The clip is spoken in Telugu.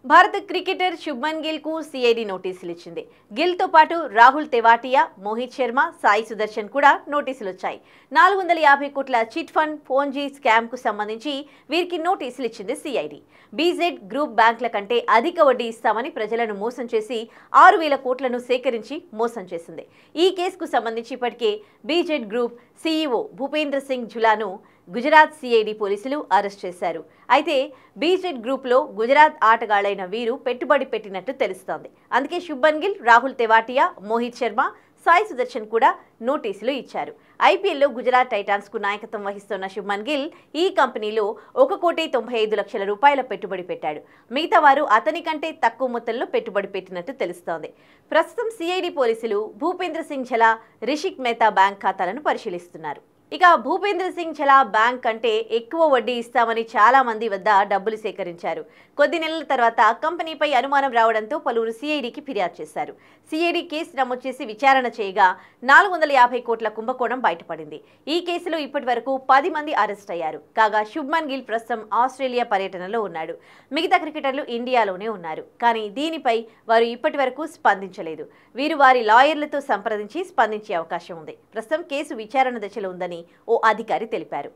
భారత క్రికెటర్ శుభ్మన్ గిల్ కు సిఐడి నోటీసులు ఇచ్చింది. గిల్ తో పాటు రాహుల్ తెవాటియా, మోహిత్ శర్మ, సాయి సుదర్శన్ కూడా నోటీసులు వచ్చాయి. 450 కోట్ల చిట్ ఫండ్ పోంజీ స్కామ్ కు సంబంధించి వీరికి నోటీసులు ఇచ్చింది సిఐడి. బీజెడ్ గ్రూప్ బ్యాంకుల కంటే అధిక వడ్డీ ఇస్తామని ప్రజలను మోసం చేసి 6,000 కోట్లను సేకరించి మోసం చేసింది. ఈ కేసుకు సంబంధించి ఇప్పటికే BZ group CEO Bhupendra Singh ఝులాను గుజరాత్ సిఐడి పోలీసులు అరెస్ట్ చేశారు. అయితే బీజెడ్ గ్రూప్ లో గుజరాత్ ఆటగాళ్లైన వీరు పెట్టుబడి పెట్టినట్టు తెలుస్తోంది. అందుకే శుభ్మన్ గిల్, రాహుల్ తెవాటియా, మోహిత్ శర్మ, సాయి సుదర్శన్ కూడా నోటీసులు ఇచ్చారు. ఐపీఎల్లో గుజరాత్ టైటాన్స్ కు నాయకత్వం వహిస్తున్న శుభ్మన్ గిల్ ఈ కంపెనీలో 1,95,00,000 రూపాయల పెట్టుబడి పెట్టాడు. మిగతా వారు అతని కంటే తక్కువ మొత్తంలో పెట్టుబడి పెట్టినట్టు తెలుస్తోంది. ప్రస్తుతం సిఐడి పోలీసులు భూపేంద్ర సింగ్ ఝలా, రిషిక్ మెహతా బ్యాంక్ ఖాతాలను పరిశీలిస్తున్నారు. ఇక భూపేంద్ర సింగ్ ఝలా బ్యాంక్ కంటే ఎక్కువ వడ్డీ ఇస్తామని చాలా మంది వద్ద డబ్బులు సేకరించారు. కొద్ది నెలల తర్వాత కంపెనీపై అనుమానం రావడంతో పలువురు సిఐడికి ఫిర్యాదు చేశారు. సిఐడి కేసు నమోదు చేసి విచారణ చేయగా 450 కోట్ల కుంభకోణం బయటపడింది. ఈ కేసులో ఇప్పటి వరకు 10 మంది అరెస్ట్ అయ్యారు. కాగా శుభ్మన్ గిల్ ప్రస్తుతం ఆస్ట్రేలియా పర్యటనలో ఉన్నాడు. మిగతా క్రికెటర్లు ఇండియాలోనే ఉన్నారు. కానీ దీనిపై వారు ఇప్పటి వరకు స్పందించలేదు. వీరు వారి లాయర్లతో సంప్రదించి స్పందించే అవకాశం ఉంది. ప్రస్తుతం కేసు విచారణ దశలో ఉందని ఓ అధికారి తెలిపారు.